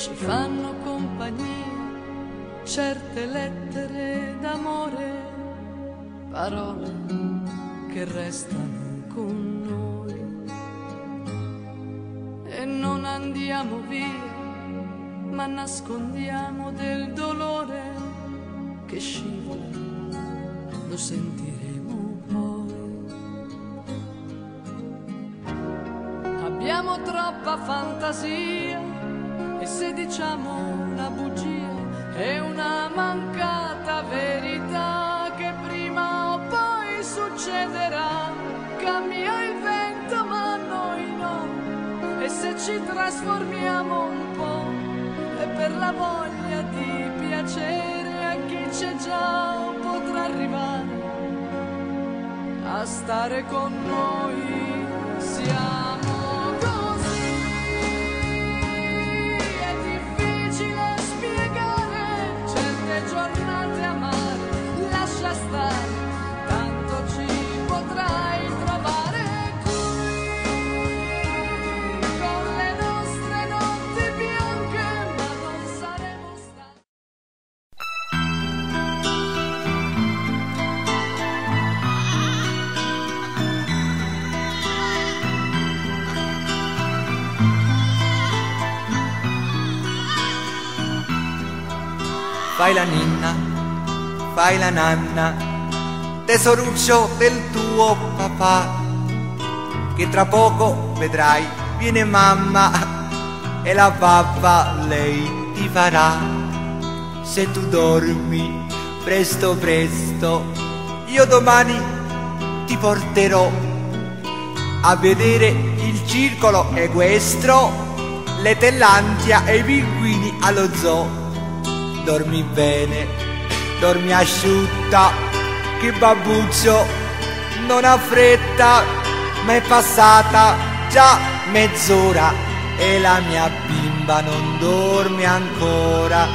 ci fanno compagnia certe lettere d'amore, parole che restano con noi. E non andiamo via, ma nascondiamo del dolore che scivola, lo sentiremo poi. Abbiamo troppa fantasia e se diciamo una bugia è una mancata verità che prima o poi succederà. Cambia il vento ma noi no, e se ci trasformiamo un po' è per la voglia di piacere a chi c'è già o potrà arrivare a stare con noi. Siamo così, è difficile spiegare certe giornate amare, lascia stare, tanto ci potrai trovare qui, con le nostre notti bianche, ma non saremo stanchi. Fai la ninna, fai la nanna, tesoruccio del tuo papà, che tra poco vedrai viene mamma e la pappa lei ti farà. Se tu dormi presto presto, io domani ti porterò a vedere il circolo equestro, le tellantia e i pinguini allo zoo. Dormi bene, dormi asciutta, che babbuccio non ha fretta, ma è passata già mezz'ora e la mia bimba non dorme ancora.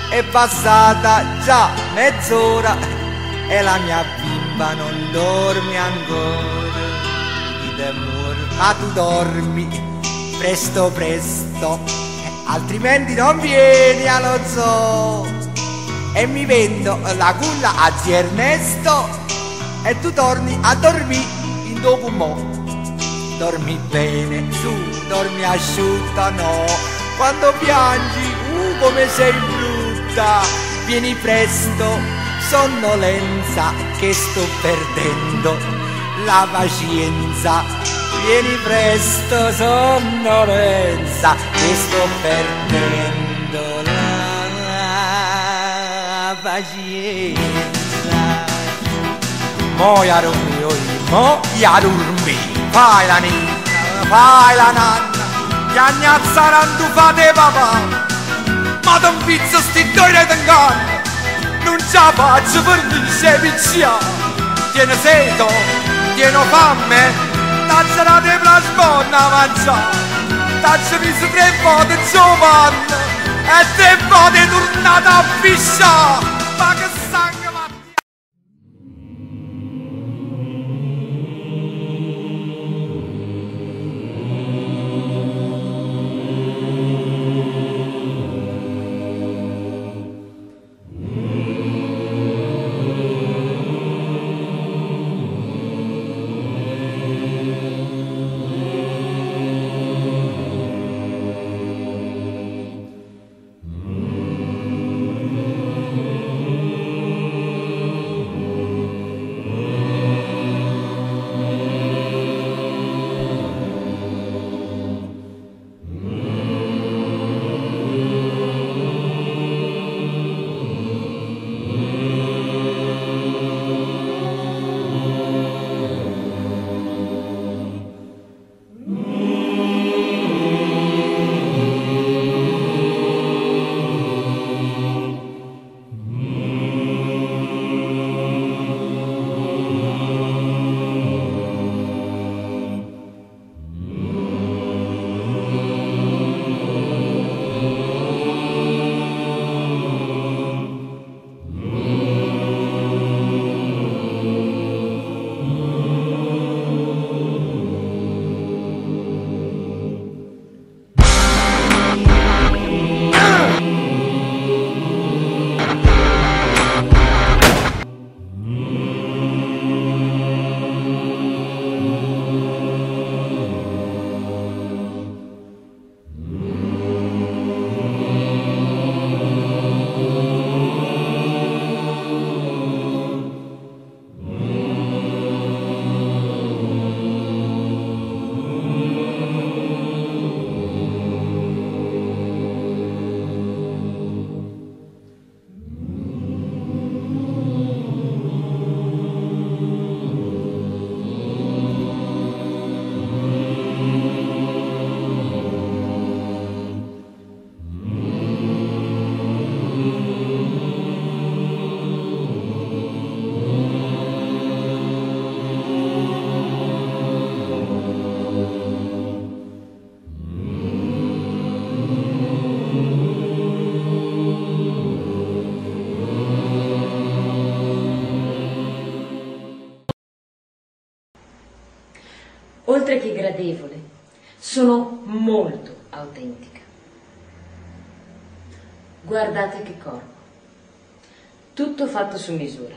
È passata già mezz'ora e la mia bimba non dorme ancora. Ma tu dormi presto presto, altrimenti non vieni allo zoo e mi vendo la culla a zio Ernesto e tu torni a dormire in dopo mo. Dormi bene, su, dormi asciutta, no, quando piangi, come sei brutta, vieni presto, sonnolenza, che sto perdendo la pazienza. Vieni presto, sonnolenza, che sto perdendo la pazienza. Mo ya dormi, mo ya dormi, fai la ninna, fai la nanna, chiagnazzaranno fate papà, ma t'un pizzo sti due tenganno, non ce la faccio per me sei piccia, tiene seto, tiene fame. Tazzerà di plasmonna mangiare, tazzami su 3 volte giovane e 3 volte tornata a pisciare, ma che sangue va. oltre che gradevole, sono molto autentica. Guardate che corpo, tutto fatto su misura,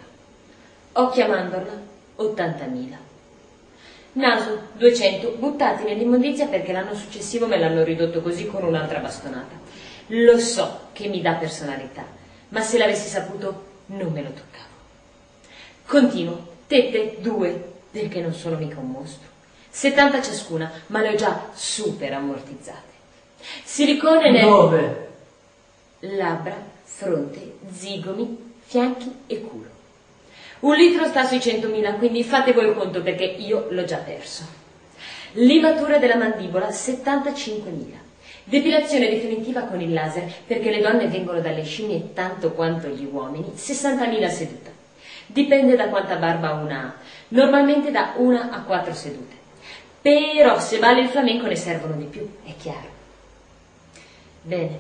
occhi a mandorla 80.000, naso 200 buttati nell'immondizia perché l'anno successivo me l'hanno ridotto così con un'altra bastonata. Lo so che mi dà personalità, ma se l'avessi saputo non me lo toccavo. Continuo, tette 2, perché non sono mica un mostro, 70 ciascuna, ma le ho già super ammortizzate. Silicone nel... Dove? Labbra, fronte, zigomi, fianchi e culo. 1 litro sta sui 100.000, quindi fate voi il conto perché io l'ho già perso. Livatura della mandibola 75.000. Depilazione definitiva con il laser perché le donne vengono dalle scimmie tanto quanto gli uomini, 60.000 seduta. Dipende da quanta barba una ha, normalmente da 1 a 4 sedute. Però se vale il flamenco ne servono di più, è chiaro. Bene,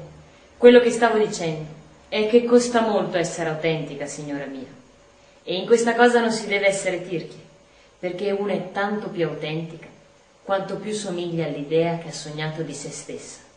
quello che stavo dicendo è che costa molto essere autentica, signora mia. E in questa cosa non si deve essere tirchi, perché una è tanto più autentica quanto più somiglia all'idea che ha sognato di se stessa.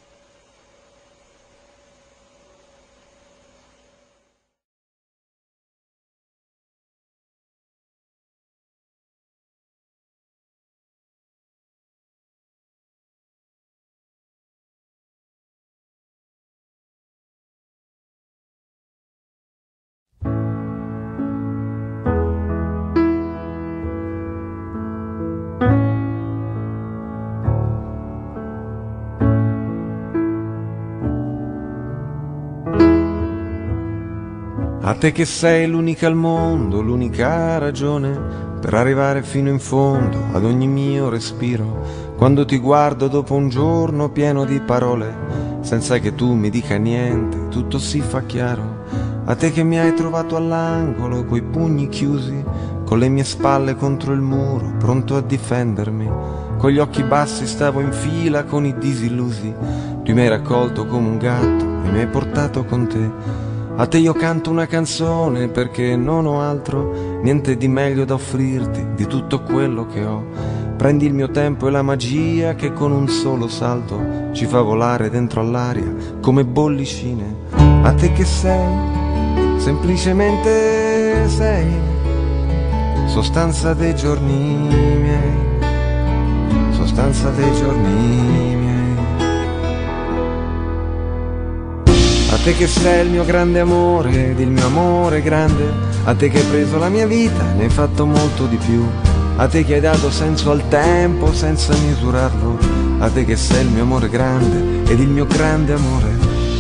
A te che sei l'unica al mondo, l'unica ragione per arrivare fino in fondo ad ogni mio respiro. Quando ti guardo dopo un giorno pieno di parole, senza che tu mi dica niente, tutto si fa chiaro. A te che mi hai trovato all'angolo, coi pugni chiusi, con le mie spalle contro il muro, pronto a difendermi. Con gli occhi bassi stavo in fila con i disillusi. Tu mi hai raccolto come un gatto e mi hai portato con te. A te io canto una canzone perché non ho altro, niente di meglio da offrirti di tutto quello che ho. Prendi il mio tempo e la magia che con un solo salto ci fa volare dentro all'aria come bollicine. A te che sei, semplicemente sei, sostanza dei giorni miei, sostanza dei giorni miei. A te che sei il mio grande amore ed il mio amore grande, a te che hai preso la mia vita, ne hai fatto molto di più, a te che hai dato senso al tempo senza misurarlo, a te che sei il mio amore grande ed il mio grande amore,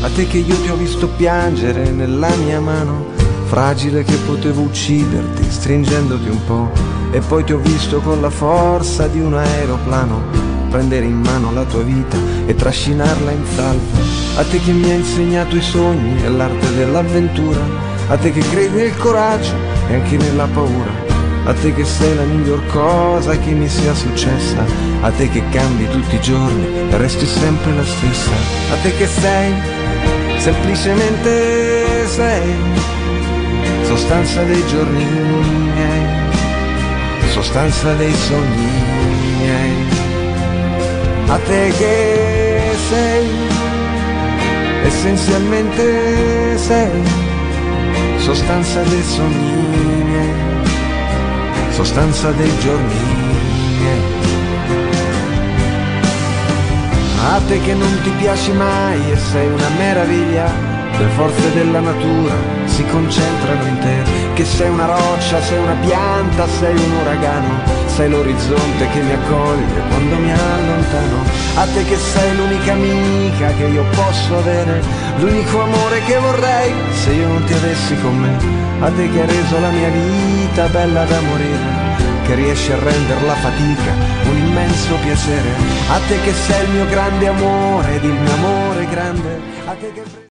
a te che io ti ho visto piangere nella mia mano, fragile che potevo ucciderti stringendoti un po', e poi ti ho visto con la forza di un aeroplano prendere in mano la tua vita e trascinarla in salvo. A te che mi hai insegnato i sogni e l'arte dell'avventura, a te che credi nel coraggio e anche nella paura, a te che sei la miglior cosa che mi sia successa, a te che cambi tutti i giorni e resti sempre la stessa, a te che sei, semplicemente sei, sostanza dei giorni miei, sostanza dei sogni miei. A te che sei, essenzialmente sei, sostanza dei sogni miei, sostanza dei giorni miei. A te che non ti piaci mai e sei una meraviglia, le forze della natura si concentrano in te, che sei una roccia, sei una pianta, sei un uragano, sei l'orizzonte che mi accoglie quando mi allontano. A te che sei l'unica amica che io posso avere, l'unico amore che vorrei se io non ti avessi con me. A te che hai reso la mia vita bella da morire, che riesci a rendere la fatica un immenso piacere. A te che sei il mio grande amore ed il mio amore grande, a te che